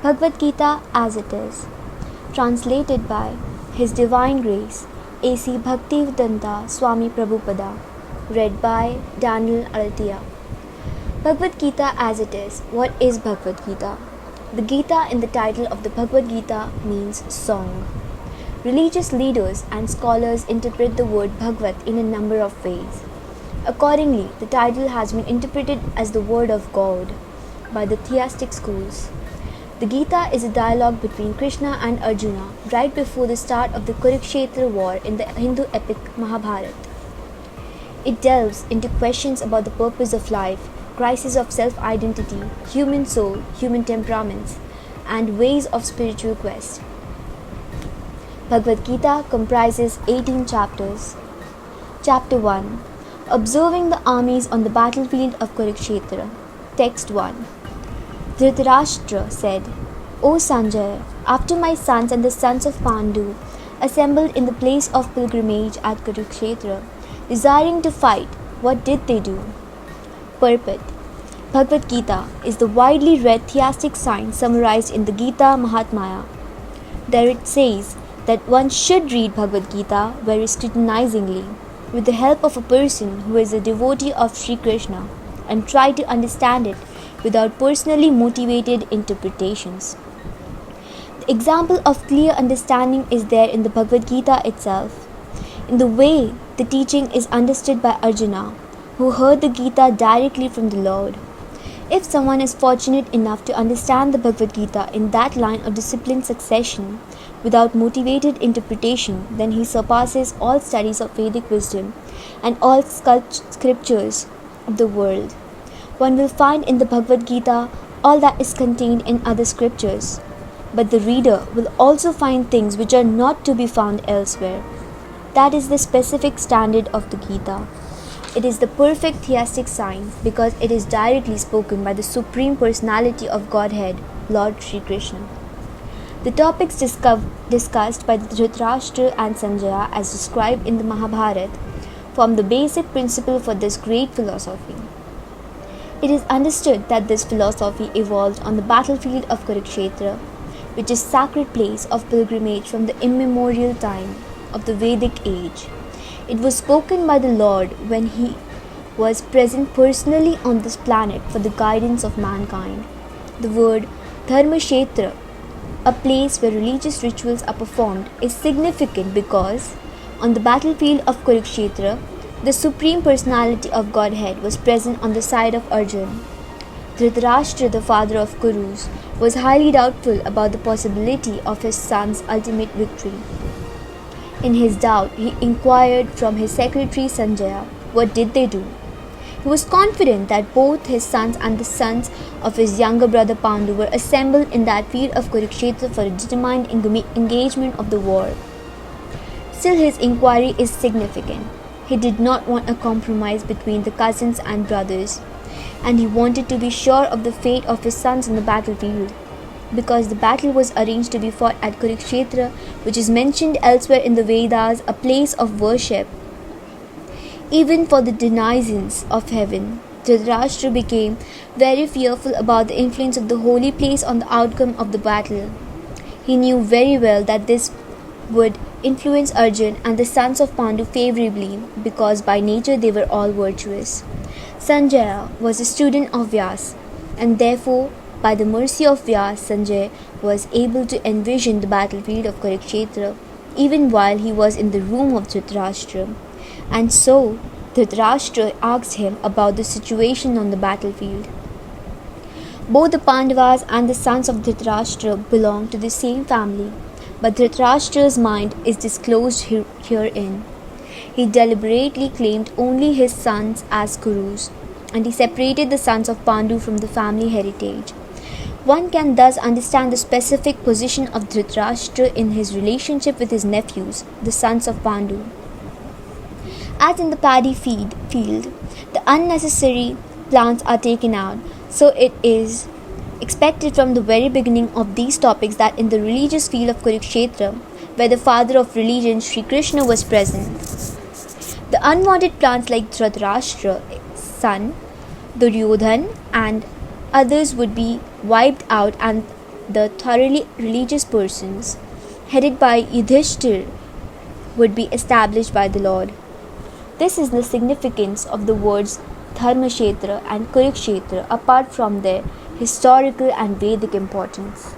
Bhagavad Gita as it is, translated by His Divine Grace A.C. Bhaktivedanta Swami Prabhupada, read by Daniel Alatia. Bhagavad Gita as it is. What is Bhagavad Gita? The Gita in the title of the Bhagavad Gita means song. Religious leaders and scholars interpret the word Bhagavad in a number of ways. Accordingly, the title has been interpreted as the word of God by the theistic schools. The Gita is a dialogue between Krishna and Arjuna right before the start of the Kurukshetra war in the Hindu epic Mahabharata. It delves into questions about the purpose of life, crisis of self-identity, human soul, human temperaments, and ways of spiritual quest. Bhagavad Gita comprises 18 chapters. Chapter 1. Observing the armies on the battlefield of Kurukshetra. Text 1. Dhritarashtra said, O Sanjaya, after my sons and the sons of Pandu assembled in the place of pilgrimage at Kurukshetra, desiring to fight, what did they do? Purport. Bhagavad Gita is the widely read theistic science summarized in the Gita Mahatmya. There it says that one should read Bhagavad Gita very scrutinizingly, with the help of a person who is a devotee of Sri Krishna, and try to understand it without personally motivated interpretations. The example of clear understanding is there in the Bhagavad Gita itself, in the way the teaching is understood by Arjuna, who heard the Gita directly from the Lord. If someone is fortunate enough to understand the Bhagavad Gita in that line of disciplined succession, without motivated interpretation, then he surpasses all studies of Vedic wisdom and all scriptures of the world. One will find in the Bhagavad Gita all that is contained in other scriptures, but the reader will also find things which are not to be found elsewhere. That is the specific standard of the Gita. It is the perfect theistic science because it is directly spoken by the Supreme Personality of Godhead, Lord Sri Krishna. The topics discussed by the Dhritarashtra and Sanjaya as described in the Mahabharata form the basic principle for this great philosophy. It is understood that this philosophy evolved on the battlefield of Kurukshetra, which is sacred place of pilgrimage from the immemorial time of the Vedic age. It was spoken by the Lord when He was present personally on this planet for the guidance of mankind. The word Dharmashetra, a place where religious rituals are performed, is significant because on the battlefield of Kurukshetra, the Supreme Personality of Godhead was present on the side of Arjuna. Dhritarashtra, the father of Kurus, was highly doubtful about the possibility of his son's ultimate victory. In his doubt, he inquired from his secretary Sanjaya, what did they do? He was confident that both his sons and the sons of his younger brother Pandu were assembled in that field of Kurukshetra for a determined engagement of the war. Still, his inquiry is significant. He did not want a compromise between the cousins and brothers, and he wanted to be sure of the fate of his sons on the battlefield. Because the battle was arranged to be fought at Kurukshetra, which is mentioned elsewhere in the Vedas, a place of worship, even for the denizens of heaven, Dhritarashtra became very fearful about the influence of the holy place on the outcome of the battle. He knew very well that this would influence Arjuna and the sons of Pandu favorably because by nature they were all virtuous. Sanjaya was a student of Vyas, and therefore by the mercy of Vyas, Sanjaya was able to envision the battlefield of Kurukshetra even while he was in the room of Dhritarashtra. And so, Dhritarashtra asked him about the situation on the battlefield. Both the Pandavas and the sons of Dhritarashtra belong to the same family, but Dhritarashtra's mind is disclosed herein. He deliberately claimed only his sons as Kurus, and he separated the sons of Pandu from the family heritage. One can thus understand the specific position of Dhritarashtra in his relationship with his nephews, the sons of Pandu. As in the paddy field, the unnecessary plants are taken out, so it is expected from the very beginning of these topics that in the religious field of Kurukshetra, where the father of religion, Sri Krishna, was present, the unwanted plants like Dhritarashtra's son, Duryodhan, and others would be wiped out, and the thoroughly religious persons, headed by Yudhishthir, would be established by the Lord. This is the significance of the words Dharmakshetra and Kurukshetra apart from their historical and Vedic importance.